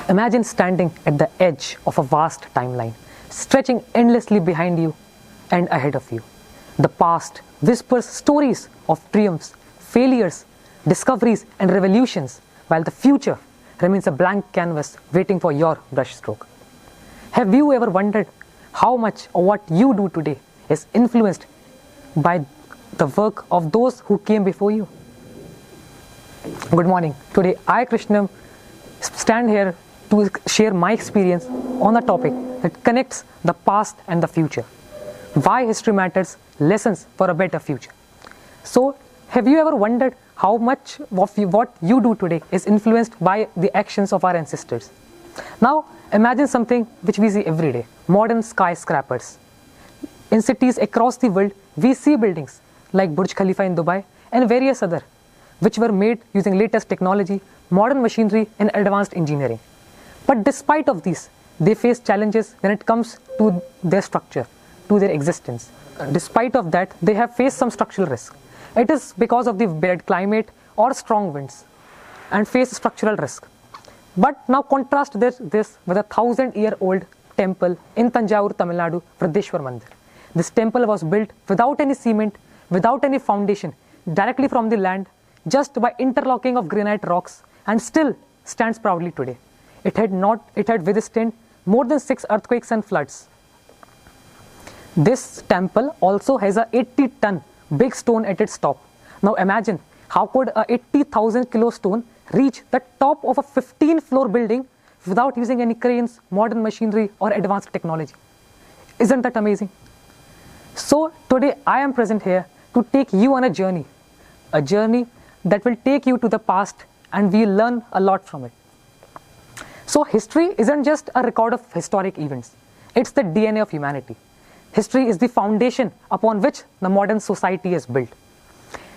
Imagine standing at the edge of a vast timeline, stretching endlessly behind you and ahead of you. The past whispers stories of triumphs, failures, discoveries, and revolutions, while the future remains a blank canvas waiting for your brushstroke. Have you ever wondered how much of what you do today is influenced by the work of those who came before you? Good morning. Today I, Krishnam, stand here to share my experience on a topic that connects the past and the future. Why history matters, lessons for a better future. So, have you ever wondered how much of what you do today is influenced by the actions of our ancestors? Now, imagine something which we see every day, modern skyscrapers. In cities across the world, we see buildings like Burj Khalifa in Dubai and various other, which were made using latest technology, modern machinery and advanced engineering. But despite of these, they face challenges when it comes to their structure, to their existence. Despite of that, they have faced some structural risk. It is because of the bad climate or strong winds and face structural risk. But now contrast this with a 1,000-year-old temple in Tanjore, Tamil Nadu, Vrideshwar Mandir. This temple was built without any cement, without any foundation, directly from the land, just by interlocking of granite rocks, and still stands proudly today. It had withstood more than 6 earthquakes and floods. This temple also has a 80-ton big stone at its top. Now imagine, how could a 80,000 kilo stone reach the top of a 15-floor building without using any cranes, modern machinery or advanced technology? Isn't that amazing? So today I am present here to take you on a journey that will take you to the past, and we learn a lot from it. So history isn't just a record of historic events, it's the DNA of humanity. History is the foundation upon which the modern society is built.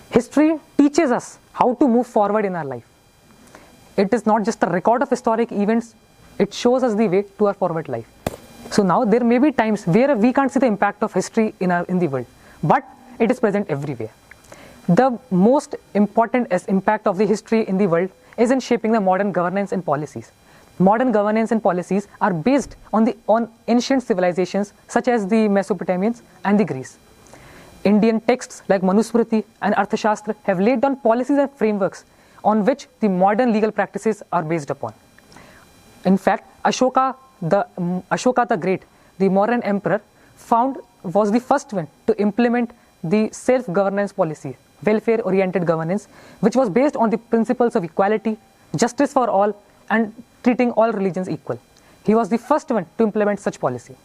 History teaches us how to move forward in our life. It is not just a record of historic events, it shows us the way to our forward life. So now there may be times where we can't see the impact of history in the world, but it is present everywhere. The most important impact of the history in the world is in shaping the modern governance and policies. Modern governance and policies are based on ancient civilizations such as the Mesopotamians and the Greece. Indian texts like Manusmriti and Arthashastra have laid down policies and frameworks on which the modern legal practices are based upon. In fact, Ashoka the Great, the modern emperor, was the first one to implement the self-governance policy, welfare-oriented governance, which was based on the principles of equality, justice for all, and treating all religions equal. He was the first one to implement such policy.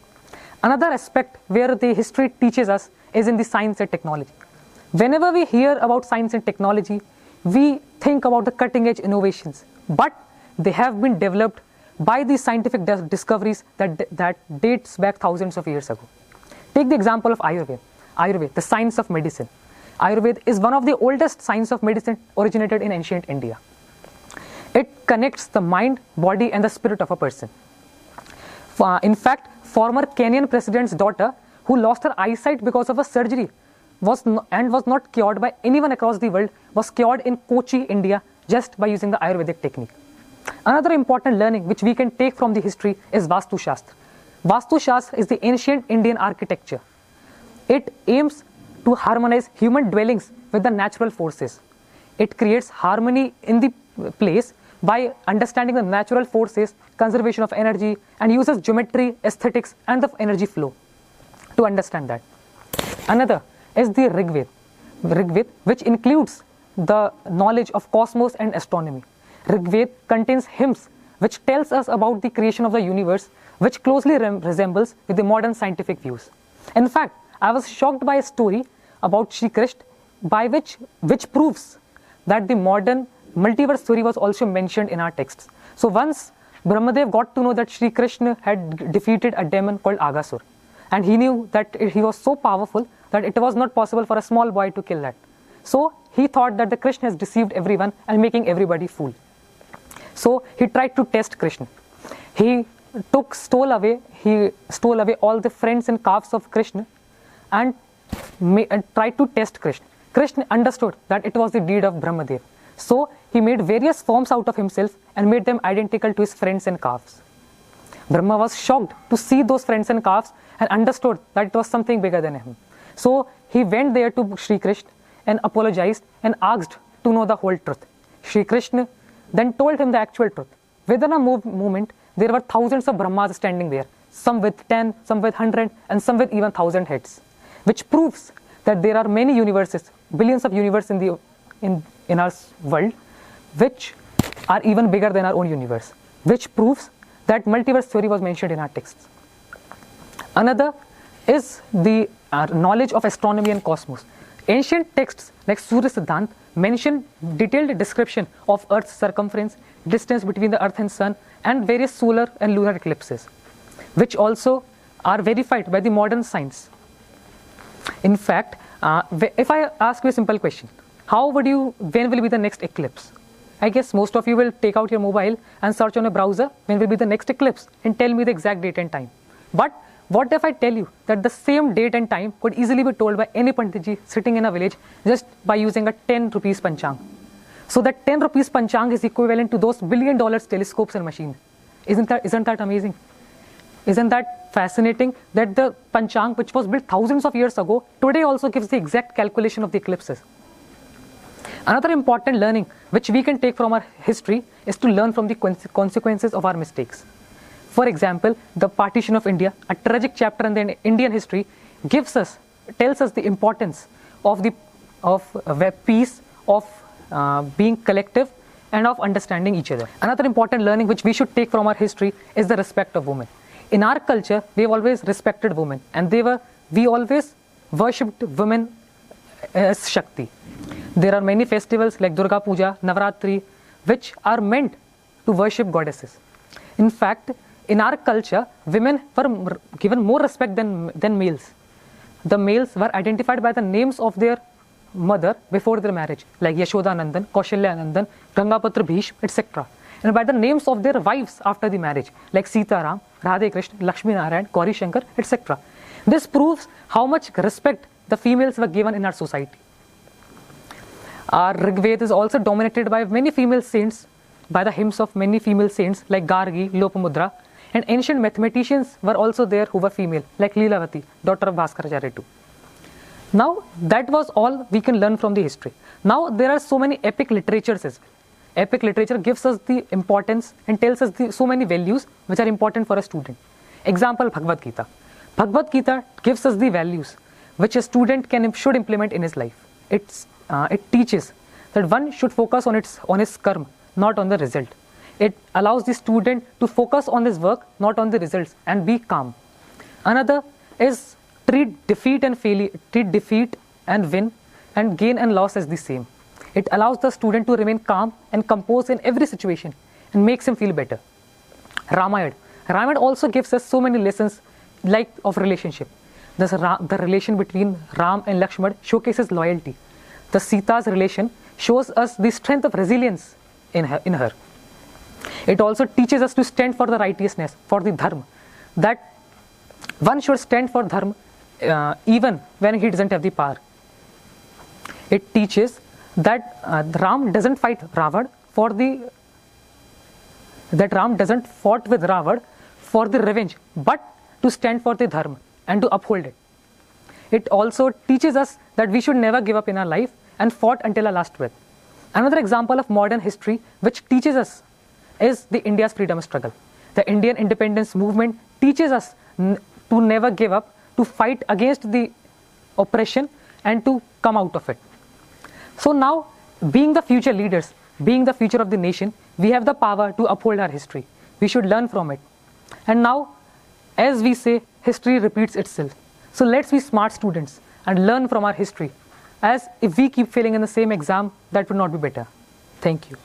Another aspect where the history teaches us is in the science and technology. Whenever we hear about science and technology, we think about the cutting-edge innovations, but they have been developed by the scientific discoveries that dates back thousands of years ago. Take the example of Ayurveda. Ayurveda, the science of medicine. Ayurveda is one of the oldest science of medicine originated in ancient India. It connects the mind, body and the spirit of a person. In fact, former Kenyan president's daughter, who lost her eyesight because of a surgery was not cured by anyone across the world, was cured in Kochi, India, just by using the Ayurvedic technique. Another important learning which we can take from the history is Vastu Shastra. Vastu Shastra is the ancient Indian architecture. It aims to harmonize human dwellings with the natural forces. It creates harmony in the place by understanding the natural forces, conservation of energy, and uses geometry, aesthetics, and the energy flow to understand that. Another is the Rig Veda, which includes the knowledge of cosmos and astronomy. Rig Veda contains hymns which tells us about the creation of the universe, which closely resembles with the modern scientific views. In fact, I was shocked by a story about Shri Krishna, by which proves that the modern multiverse theory was also mentioned in our texts. So once Brahmadev got to know that Shri Krishna had defeated a demon called Aghasur, and he knew that he was so powerful that it was not possible for a small boy to kill that. So he thought that the Krishna has deceived everyone and making everybody fool. So he tried to test Krishna. He stole away all the friends and calves of Krishna and tried to test Krishna. Krishna understood that it was the deed of Brahmadev. So he made various forms out of himself and made them identical to his friends and calves. Brahma was shocked to see those friends and calves and understood that it was something bigger than him. So he went there to Sri Krishna and apologized and asked to know the whole truth. Sri Krishna then told him the actual truth. Within a moment, there were thousands of Brahmas standing there, some with 10, some with 100, and some with even 1,000 heads, which proves that there are many universes, billions of universes in our world, which are even bigger than our own universe, which proves that multiverse theory was mentioned in our texts. Another is the knowledge of astronomy and cosmos. Ancient texts like Surya Siddhant mention detailed description of Earth's circumference, distance between the Earth and Sun, and various solar and lunar eclipses, which also are verified by the modern science. In fact, if I ask you a simple question, when will be the next eclipse? I guess most of you will take out your mobile and search on a browser when will be the next eclipse and tell me the exact date and time. But what if I tell you that the same date and time could easily be told by any Panditji sitting in a village just by using a 10 rupees panchang? So that 10 rupees panchang is equivalent to those $1 billion telescopes and machines. Isn't that amazing? Isn't that fascinating that the panchang, which was built thousands of years ago, today also gives the exact calculation of the eclipses? Another important learning which we can take from our history is to learn from the consequences of our mistakes. For example, the partition of India, a tragic chapter in the Indian history, tells us the importance of peace, of being collective, and of understanding each other. Another important learning which we should take from our history is the respect of women. In our culture, we have always respected women, and we always worshipped women as Shakti. There are many festivals like Durga Puja, Navaratri, which are meant to worship goddesses. In fact, in our culture, women were given more respect than males. The males were identified by the names of their mother before their marriage, like Yashoda Nandan, Kaushalya Nandan, Gangapatra Bhishma, etc. And by the names of their wives after the marriage, like Sita Ram, Radhe Krishna, Lakshmi Narayan, Gauri Shankar, etc. This proves how much respect the females were given in our society. Our Rig Veda is also dominated by many female saints, by the hymns of many female saints like Gargi, Lopamudra, and ancient mathematicians were also there who were female, like Leelavati, daughter of Bhaskaracharya too. Now, that was all we can learn from the history. Now, there are so many epic literatures as well. Epic literature gives us the importance and tells us so many values which are important for a student. Example, Bhagavad Gita. Bhagavad Gita gives us the values which a student should implement in his life. It teaches that one should focus on his karma, not on the result. It allows the student to focus on his work, not on the results, and be calm. Another is treat defeat and win, and gain and loss as the same. It allows the student to remain calm and composed in every situation and makes him feel better. Ramayana also gives us so many lessons like of relationship. The relation between Ram and Lakshman showcases loyalty. The Sita's relation shows us the strength of resilience in her. It also teaches us to stand for the righteousness, for the dharma, that one should stand for dharma even when he doesn't have the power. It teaches that Ram doesn't fight Ravan fought with Ravan for the revenge, but to stand for the dharma and to uphold it. It also teaches us that we should never give up in our life and fought until our last breath. Another example of modern history which teaches us is the India's freedom struggle. The Indian independence movement teaches us to never give up, to fight against the oppression and to come out of it. So now, being the future leaders, being the future of the nation, we have the power to uphold our history. We should learn from it. And now, as we say, history repeats itself. So let's be smart students and learn from our history, as if we keep failing in the same exam, that would not be better. Thank you.